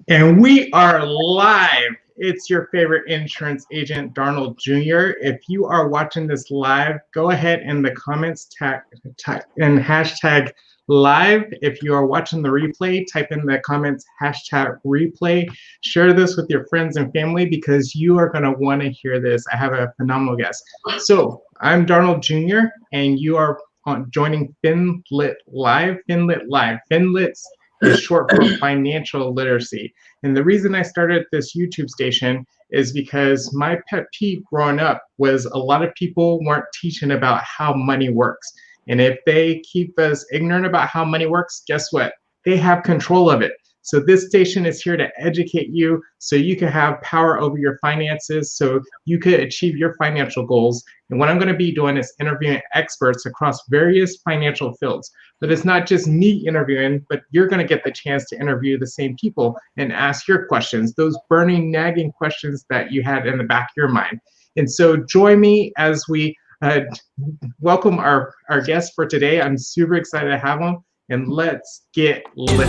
And we are live. It's your favorite insurance agent, Darnold Jr. If you are watching this live, go ahead in the comments tag and hashtag live. If you are watching the replay, type in the comments hashtag replay. Share this with your friends and family because you are going to want to hear this. I have a phenomenal guest. So I'm Darnold Jr. and you are joining FinLit Live. FinLit Live. FinLit is short for financial literacy. And the reason I started this YouTube station is because my pet peeve growing up was a lot of people weren't teaching about how money works. And if they keep us ignorant about how money works, guess what? They have control of it. So this station is here to educate you so you can have power over your finances, so you could achieve your financial goals. And what I'm going to be doing is interviewing experts across various financial fields. But it's not just me interviewing, but you're going to get the chance to interview the same people and ask your questions, those burning, nagging questions that you had in the back of your mind. And so join me as we welcome our guest for today. I'm super excited to have him, and let's get lit.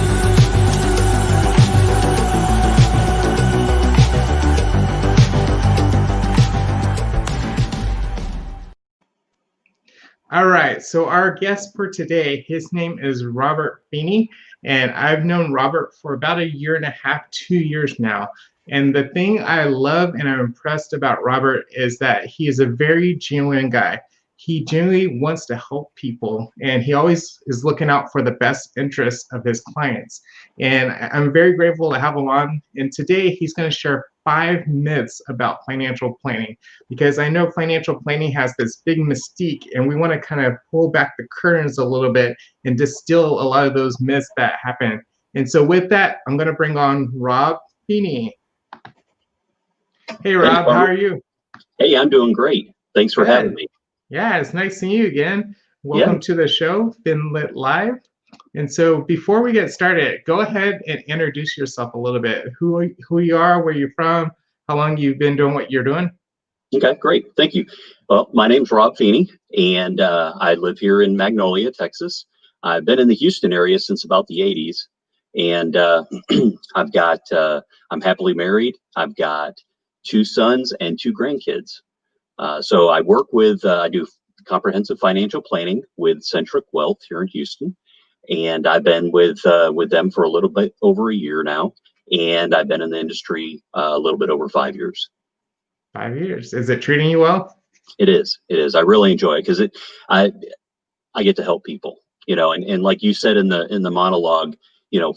All right, so our guest for today, his name is Robert Feeney, and I've known Robert for about 1.5 years, 2 years now. And the thing I love and I'm impressed about Robert is that he is a very genuine guy. He genuinely wants to help people, and he always is looking out for the best interests of his clients. And I'm very grateful to have him on. And today he's going to share 5 myths about financial planning, because I know financial planning has this big mystique, and we want to kind of pull back the curtains a little bit and distill a lot of those myths that happen. And so with that, I'm going to bring on Rob Feeney. Hey, Rob, how are you? Hey, I'm doing great. Thanks for having me. Yeah, it's nice seeing you again. Welcome to the show, FinLit Live. And so before we get started, go ahead and introduce yourself a little bit. Who you are, where you're from, how long you've been doing what you're doing. Okay, great. Thank you. Well, my name's Rob Feeney, and I live here in Magnolia, Texas. I've been in the Houston area since about the 80s, and I'm happily married. I've got 2 sons and 2 grandkids. So I work with, I do comprehensive financial planning with Centric Wealth here in Houston. And I've been with them for a little bit over a year now. And I've been in the industry a little bit over 5 years. 5 years. Is it treating you well? It is. It is. I really enjoy it because I get to help people, and like you said in the monologue,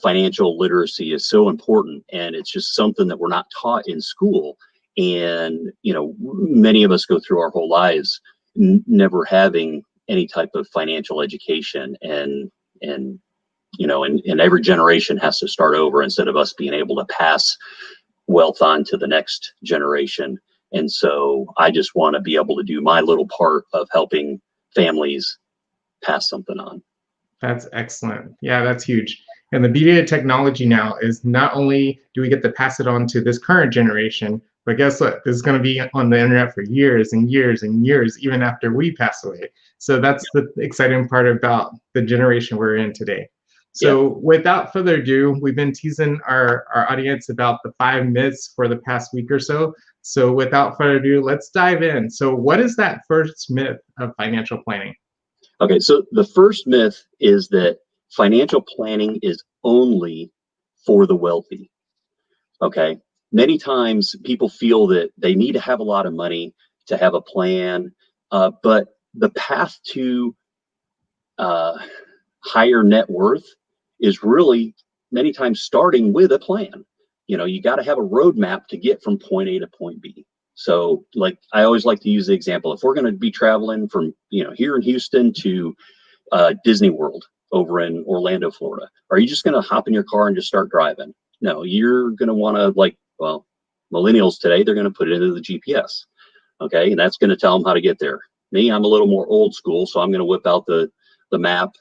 financial literacy is so important, and it's just something that we're not taught in school. And, many of us go through our whole lives never having any type of financial education, and every generation has to start over instead of us being able to pass wealth on to the next generation. And so I just want to be able to do my little part of helping families pass something on. That's excellent. Yeah, that's huge. And the beauty of technology now is not only do we get to pass it on to this current generation, but guess what? This is going to be on the internet for years and years and years, even after we pass away. So that's the exciting part about the generation we're in today. So without further ado, we've been teasing our audience about the 5 myths for the past week or so. So without further ado, let's dive in. So what is that first myth of financial planning? Okay, so the first myth is that financial planning is only for the wealthy. Okay, many times people feel that they need to have a lot of money to have a plan, but the path to higher net worth is really many times starting with a plan. You got to have a roadmap to get from point A to point B. So, like, I always like to use the example, if we're going to be traveling from, here in Houston to Disney World over in Orlando, Florida, are you just going to hop in your car and just start driving? No, you're going to want to, millennials today, they're going to put it into the GPS. Okay. And that's going to tell them how to get there. Me, I'm a little more old school. So I'm going to whip out the map.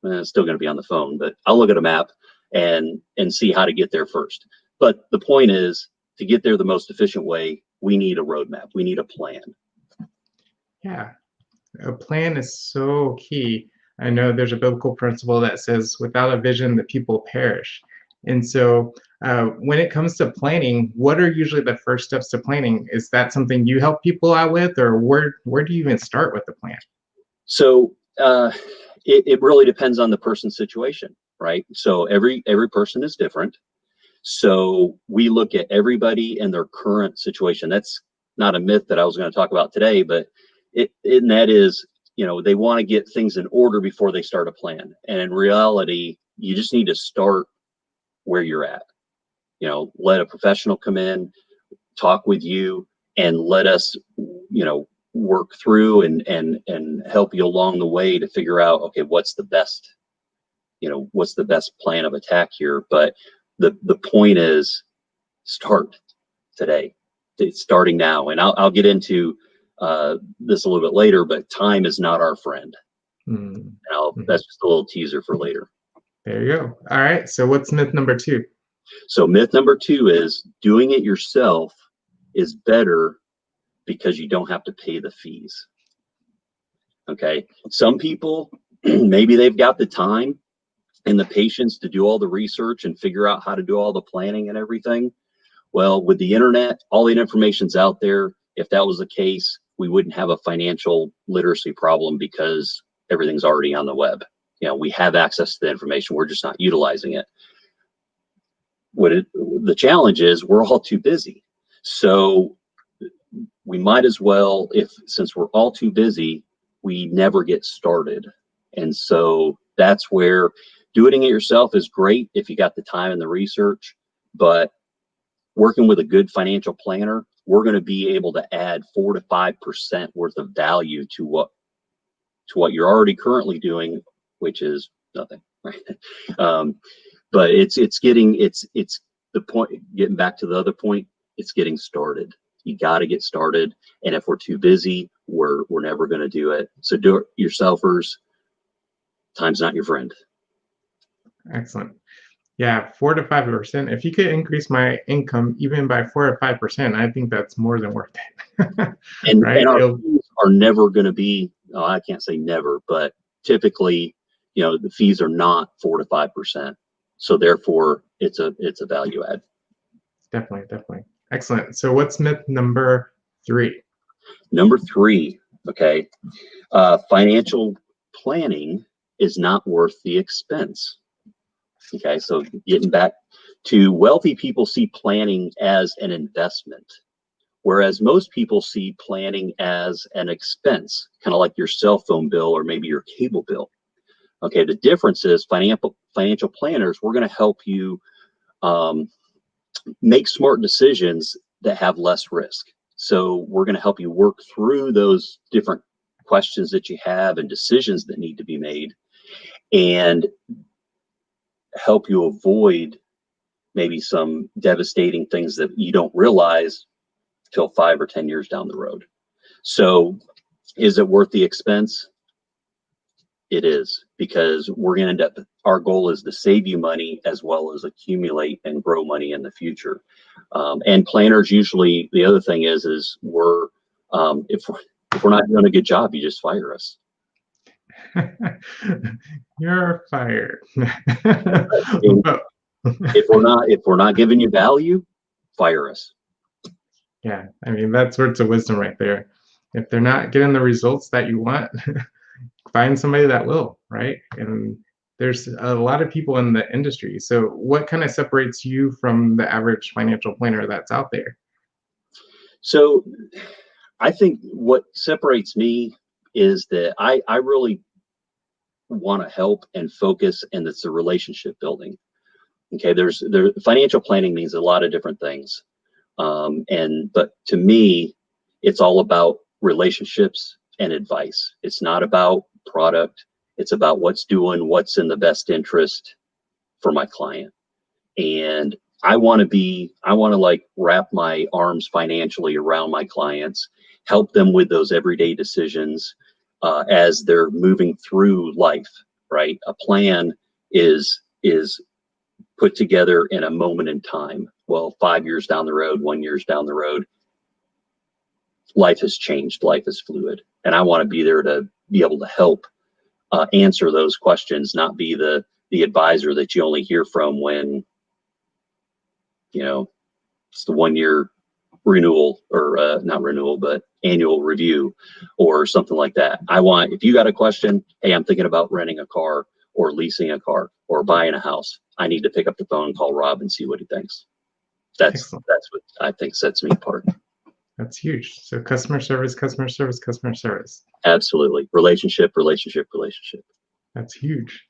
It's still going to be on the phone, but I'll look at a map and see how to get there first. But the point is, to get there the most efficient way, we need a roadmap. We need a plan. Yeah, a plan is so key. I know there's a biblical principle that says, without a vision, the people perish. And so When it comes to planning, what are usually the first steps to planning? Is that something you help people out with, or where do you even start with the plan? So it really depends on the person's situation, right? So every person is different. So we look at everybody and their current situation. That's not a myth that I was going to talk about today, but and that is, they want to get things in order before they start a plan. And in reality, you just need to start where you're at. Let a professional come in, talk with you, and let us, work through and help you along the way to figure out, okay, what's the best plan of attack here. But the point is, start today. It's starting now. And I'll get into this a little bit later, but time is not our friend. Mm. That's just a little teaser for later. There you go. All right. So what's myth number 2? So myth number 2 is doing it yourself is better because you don't have to pay the fees. Okay. Some people, maybe they've got the time and the patience to do all the research and figure out how to do all the planning and everything. Well, with the internet, all the information's out there. If that was the case, we wouldn't have a financial literacy problem because everything's already on the web. We have access to the information. We're just not utilizing it. The challenge is we're all too busy. So we might as well, since we're all too busy, we never get started. And so that's where doing it yourself is great if you got the time and the research, but working with a good financial planner, we're going to be able to add 4 to 5% worth of value to what you're already currently doing, which is nothing, right? But it's the point, getting back to the other point, it's getting started. You got to get started. And if we're too busy, we're never going to do it. So do it yourselfers. Time's not your friend. Excellent. Yeah, 4 to 5%. If you could increase my income even by 4 or 5%, I think that's more than worth it. and right? Our fees are never going to be, I can't say never, but typically, the fees are not 4 to 5%. So therefore, it's a value add. Definitely. Excellent. So what's myth number 3? Number 3, okay. Financial planning is not worth the expense. Okay, so getting back to wealthy people see planning as an investment, whereas most people see planning as an expense, kind of like your cell phone bill or maybe your cable bill. Okay, the difference is financial planners, we're going to help you make smart decisions that have less risk. So we're going to help you work through those different questions that you have and decisions that need to be made, and help you avoid maybe some devastating things that you don't realize till 5 or 10 years down the road. So is it worth the expense? It is, because we're going to end up, our goal is to save you money as well as accumulate and grow money in the future. And planners usually, the other thing is if we're not doing a good job, you just fire us. You're fired. If we're not giving you value, fire us. Yeah, I mean, that's words of wisdom right there. If they're not getting the results that you want, find somebody that will, right? And there's a lot of people in the industry. So what kind of separates you from the average financial planner that's out there? So I think what separates me is that I really want to help and focus, and it's the relationship building. Okay, financial planning means a lot of different things. But to me, it's all about relationships and advice. It's not about product. It's about what's in the best interest for my client. And I want to like wrap my arms financially around my clients, help them with those everyday decisions as they're moving through life, right? A plan is put together in a moment in time. Well, 5 years down the road, 1 year down the road, life has changed, life is fluid. And I want to be there to be able to help answer those questions, not be the advisor that you only hear from when it's the 1 year renewal, or not renewal, but annual review or something like that. If you got a question, hey, I'm thinking about renting a car or leasing a car or buying a house, I need to pick up the phone and call Rob and see what he thinks. That's what I think sets me apart. That's huge. So customer service, customer service, customer service. Absolutely. Relationship, relationship, relationship. That's huge.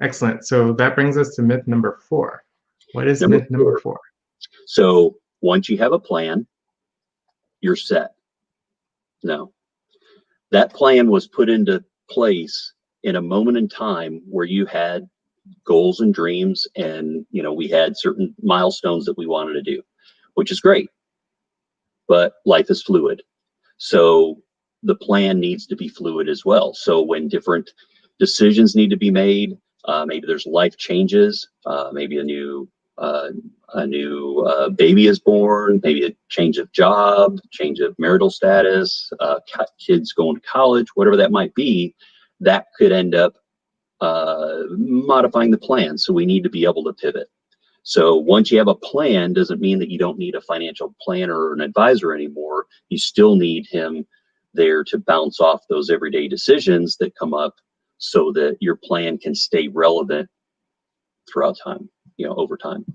Excellent. So that brings us to myth number 4. What is myth number 4? So once you have a plan, you're set. No. That plan was put into place in a moment in time where you had goals and dreams, and we had certain milestones that we wanted to do, which is great. But life is fluid. So the plan needs to be fluid as well. So when different decisions need to be made, maybe there's life changes, maybe a new baby is born, maybe a change of job, change of marital status, kids going to college, whatever that might be, that could end up modifying the plan. So we need to be able to pivot. So once you have a plan, doesn't mean that you don't need a financial planner or an advisor anymore. You still need him there to bounce off those everyday decisions that come up so that your plan can stay relevant throughout time, over time.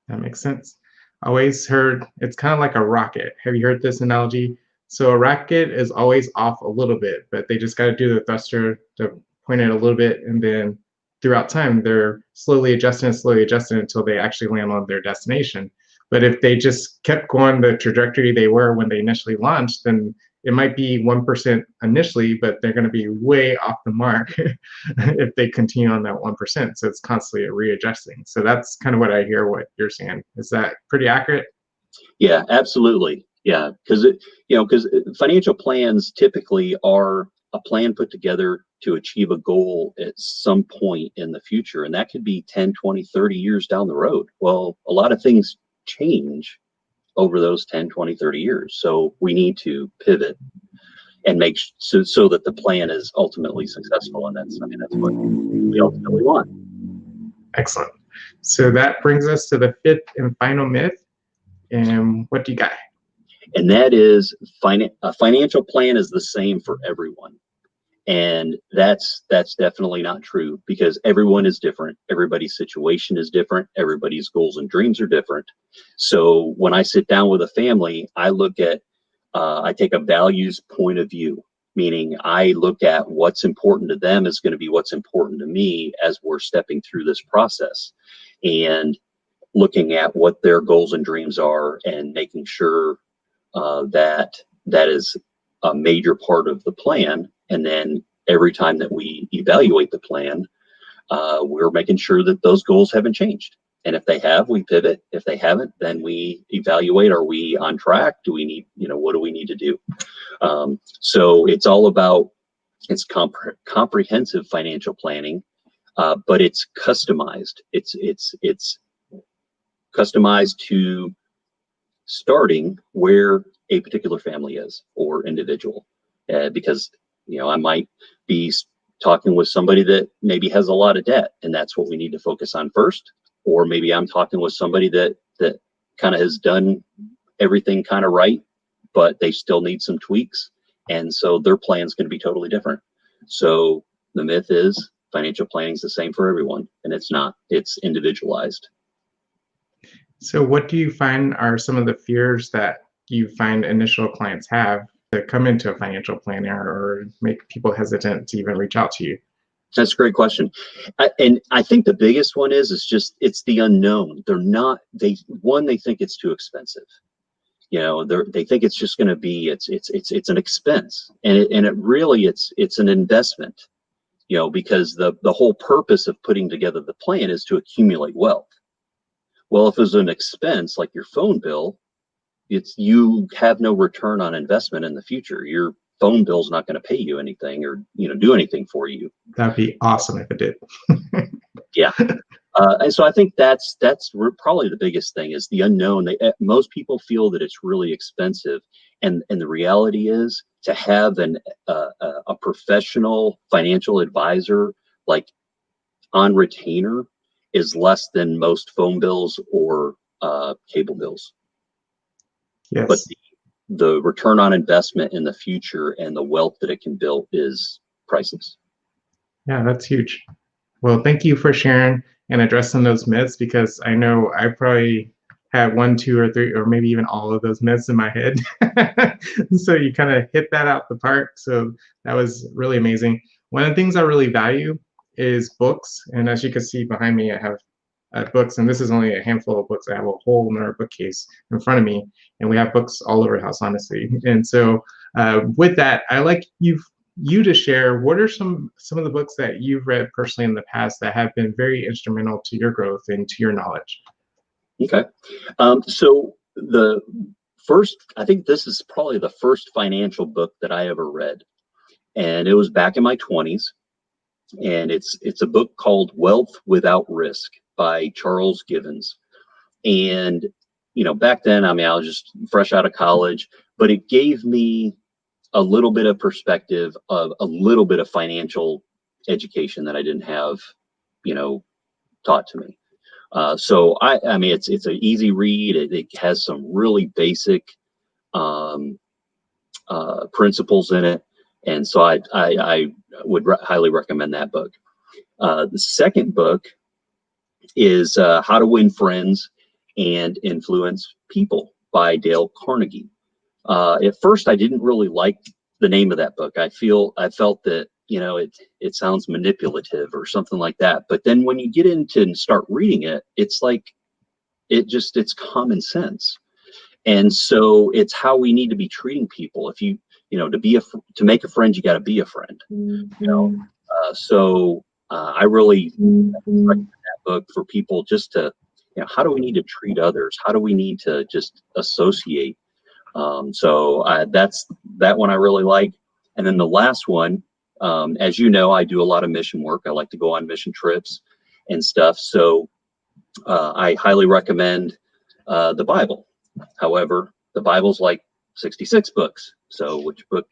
That makes sense. I always heard it's kind of like a rocket. Have you heard this analogy? So a rocket is always off a little bit, but they just got to do the thruster to point it a little bit, and then throughout time, they're slowly adjusting until they actually land on their destination. But if they just kept going the trajectory they were when they initially launched, then it might be 1% initially, but they're going to be way off the mark if they continue on that 1%. So it's constantly readjusting. So that's kind of what I hear what you're saying. Is that pretty accurate? Yeah, absolutely. Yeah, because financial plans typically are a plan put together to achieve a goal at some point in the future. And that could be 10, 20, 30 years down the road. Well, a lot of things change over those 10, 20, 30 years. So we need to pivot and make so that the plan is ultimately successful. And that's what we ultimately want. Excellent. So that brings us to the 5th and final myth. And what do you got? And that is a financial plan is the same for everyone. And that's definitely not true, because everyone is different. Everybody's situation is different. Everybody's goals and dreams are different. So when I sit down with a family, I take a values point of view, meaning I look at what's important to them is going to be what's important to me as we're stepping through this process, and looking at what their goals and dreams are and making sure that is a major part of the plan. And then every time that we evaluate the plan, we're making sure that those goals haven't changed. And if they have, we pivot. If they haven't, then we evaluate, are we on track? Do we need, what do we need to do? So it's all about, it's comprehensive financial planning, but it's customized. It's customized to starting where a particular family is or individual, because I might be talking with somebody that maybe has a lot of debt, and that's what we need to focus on first. Or maybe I'm talking with somebody that kind of has done everything kind of right, but they still need some tweaks, and so their plan's going to be totally different. So the myth is financial planning is the same for everyone, and it's not. It's individualized. So what do you find are some of the fears that you find initial clients have to come into a financial planner, or make people hesitant to even reach out to you? That's a great question. And I think the biggest one is it's the unknown. They think it's too expensive. They think it's just going to be, it's an expense, and it's an investment, because the whole purpose of putting together the plan is to accumulate wealth. Well, if it was an expense like your phone bill, you have no return on investment in the future. Your phone bill is not going to pay you anything or do anything for you. That'd be awesome if it did. Yeah. And so I think that's probably the biggest thing is the unknown. Most people feel that it's really expensive, and the reality is to have a professional financial advisor like on retainer is less than most phone bills or cable bills. Yes. But the return on investment in the future and the wealth that it can build is priceless. Yeah, that's huge. Well, thank you for sharing and addressing those myths, because I know I probably had one, two, or three, or maybe even all of those myths in my head. So you kind of hit that out the park. So that was really amazing. One of the things I really value is books. And as you can see behind me, I have books, and this is only a handful of books. I have a whole another bookcase in front of me, and we have books all over the house, honestly. And so with that, I like you to share what are some of the books that you've read personally in the past that have been very instrumental to your growth and to your knowledge. Okay. So the first, I think this is probably the first financial book that I ever read, and it was back in my 20s, and it's a book called Wealth Without Risk by Charles Givens. And back then, I mean, I was just fresh out of college, but it gave me a little bit of perspective of a little bit of financial education that I didn't have, taught to me. So I mean, it's an easy read. It has some really basic principles in it, and so I would highly recommend that book. The second book is How to Win Friends and Influence People by Dale Carnegie. At first, I didn't really like the name of that book. I felt that it sounds manipulative or something like that. But then when you get into and start reading it, it's like it's common sense. And so it's how we need to be treating people. If to make a friend, you got to be a friend. I really recommend that book for people, just to, how do we need to treat others? How do we need to just associate? That's that one I really like. And then the last one, as you know, I do a lot of mission work. I like to go on mission trips and stuff. So I highly recommend the Bible. However, the Bible's like 66 books. So which book,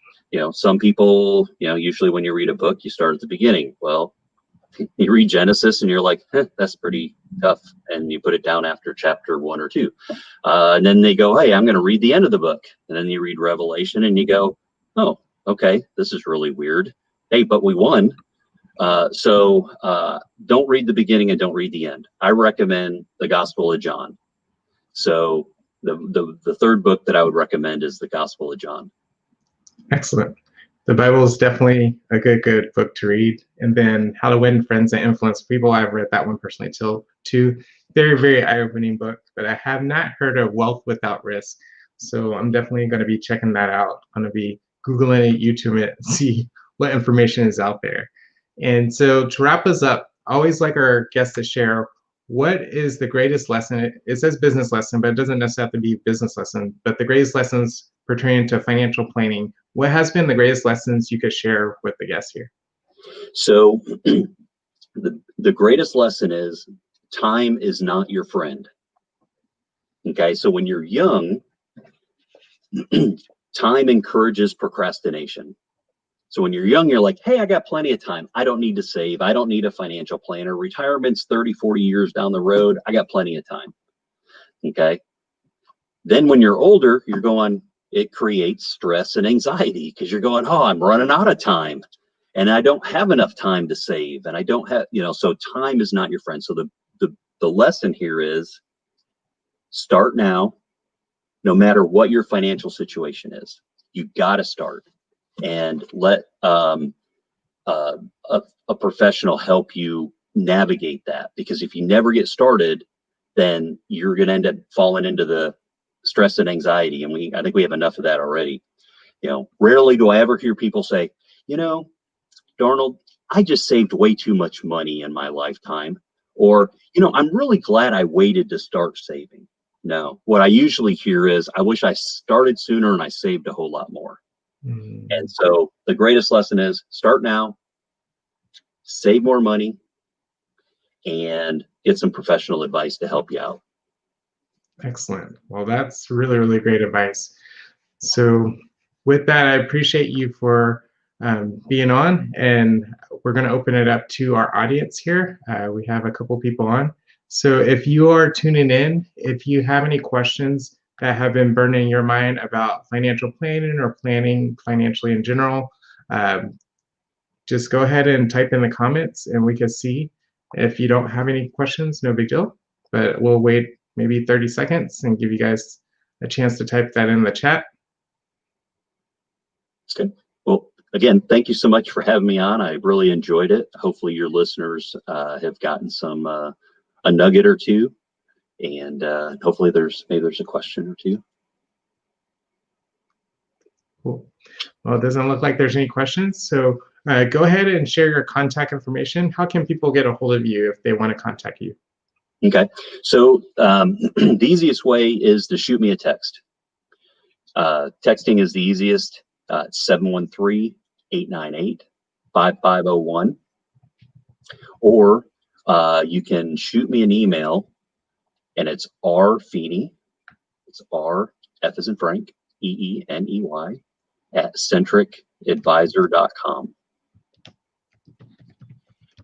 some people, usually when you read a book, you start at the beginning. Well, you read Genesis and you're like, that's pretty tough. And you put it down after chapter 1 or 2. And then they go, hey, I'm going to read the end of the book. And then you read Revelation and you go, oh, okay, this is really weird. Hey, but we won. So don't read the beginning and don't read the end. I recommend the Gospel of John. So the third book that I would recommend is the Gospel of John. Excellent. The Bible is definitely a good book to read. And then How to Win Friends and Influence People. I've read that one personally too. Very, very eye-opening book. But I have not heard of Wealth Without Risk. So I'm definitely going to be checking that out. I'm going to be Googling it, YouTube it, and see what information is out there. And so to wrap us up, I always like our guests to share what is the greatest lesson. It says business lesson, but it doesn't necessarily have to be business lesson, but the greatest lessons pertaining to financial planning. What has been the greatest lessons you could share with the guests here? So the greatest lesson is time is not your friend. Okay, so when you're young, time encourages procrastination. So when you're young, you're like, hey, I got plenty of time. I don't need to save. I don't need a financial planner. Retirement's 30, 40 years down the road. I got plenty of time. Okay. Then when you're older, you're going, it creates stress and anxiety because you're going, oh, I'm running out of time and I don't have enough time to save. And I don't have, so time is not your friend. So the lesson here is start now, no matter what your financial situation is. You got to start. And let a professional help you navigate that. Because if you never get started, then you're going to end up falling into the stress and anxiety. And I think we have enough of that already. Rarely do I ever hear people say, Darnold, I just saved way too much money in my lifetime. Or, I'm really glad I waited to start saving. No, what I usually hear is, I wish I started sooner and I saved a whole lot more. And so the greatest lesson is start now, save more money, and get some professional advice to help you out. Excellent. Well, that's really, really great advice. So with that, I appreciate you for being on, and we're going to open it up to our audience here. We have a couple people on. So if you are tuning in, if you have any questions that have been burning your mind about financial planning or planning financially in general, just go ahead and type in the comments and we can see. If you don't have any questions, no big deal, but we'll wait maybe 30 seconds and give you guys a chance to type that in the chat. Okay. Well, again, thank you so much for having me on. I really enjoyed it. Hopefully your listeners have gotten some a nugget or two, and hopefully maybe there's a question or two. Cool. Well, it doesn't look like there's any questions, so go ahead and share your contact information. How can people get a hold of you if they want to contact you? Okay, so the easiest way is to shoot me a text. Texting is the easiest. 713-898-5501. Or you can shoot me an email, and it's rfeeney, it's R, F as in Frank, EENEY, @centricadvisor.com.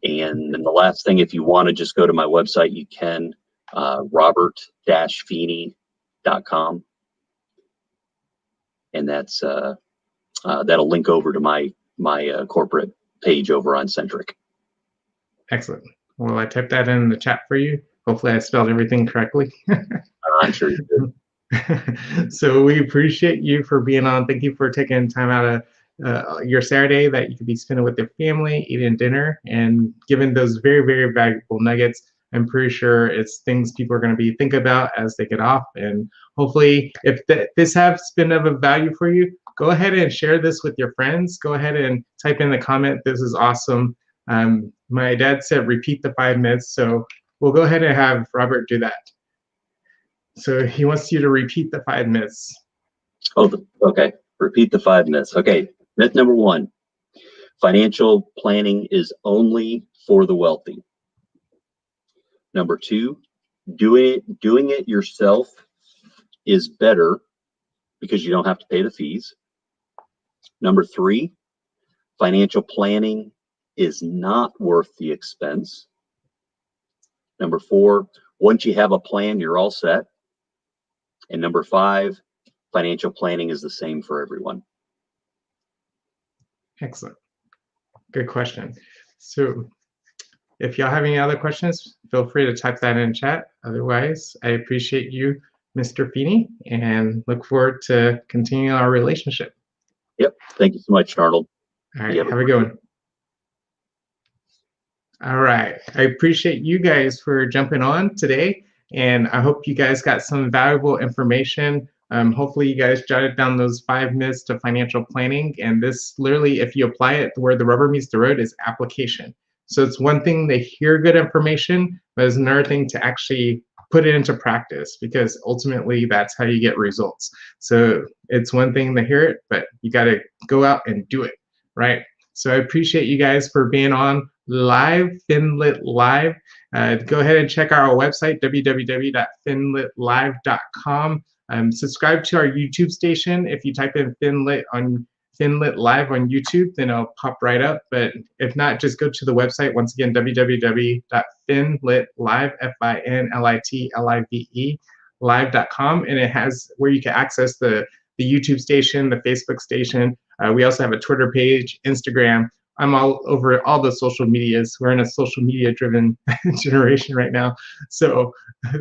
And then the last thing, if you want to just go to my website, you can, robert-feeney.com. And that's that'll link over to my corporate page over on Centric. Excellent. Well, I typed that in the chat for you. Hopefully I spelled everything correctly. I'm sure you did. So we appreciate you for being on. Thank you for taking time out of your Saturday that you could be spending with your family, eating dinner, and giving those very, very valuable nuggets. I'm pretty sure it's things people are going to be thinking about as they get off. And hopefully, if this has been of a value for you, go ahead and share this with your friends. Go ahead and type in the comment, "This is awesome." My dad said repeat the 5 myths, so we'll go ahead and have Robert do that. So he wants you to repeat the 5 myths. Oh, okay. Repeat the 5 myths. Okay. Myth number 1: financial planning is only for the wealthy. Number 2: doing it yourself is better because you don't have to pay the fees. Number 3: financial planning is not worth the expense. Number 4: once you have a plan, you're all set. And number 5: financial planning is the same for everyone. Excellent. Good question. So if y'all have any other questions, feel free to type that in chat. Otherwise, I appreciate you, Mr. Feeney, and look forward to continuing our relationship. Yep. Thank you so much, Arnold. All right. Have a good one. All right. I appreciate you guys for jumping on today, and I hope you guys got some valuable information. Hopefully you guys jotted down those 5 myths to financial planning, and this literally, if you apply it, where the rubber meets the road is application. So it's one thing to hear good information, but it's another thing to actually put it into practice, because ultimately that's how you get results. So it's one thing to hear it, but you got to go out and do it, right? So I appreciate you guys for being on live, FinLit Live. Go ahead and check out our website, www.finlitlive.com. Subscribe to our YouTube station. If you type in FinLit Live on YouTube, then it'll pop right up. But if not, just go to the website. Once again, www.finlitlive, FINLITLIVE, live.com, and it has where you can access the YouTube station, the Facebook station. We also have a Twitter page, Instagram. I'm all over all the social medias. We're in a social media driven generation right now. So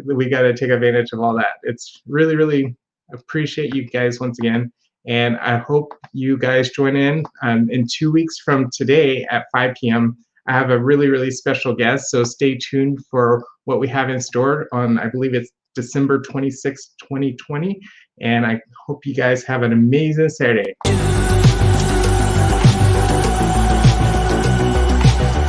we got to take advantage of all that. It's really, really appreciate you guys once again. And I hope you guys join in 2 weeks from today at 5 p.m. I have a really, really special guest. So stay tuned for what we have in store on, I believe it's December 26th, 2020. And I hope you guys have an amazing Saturday.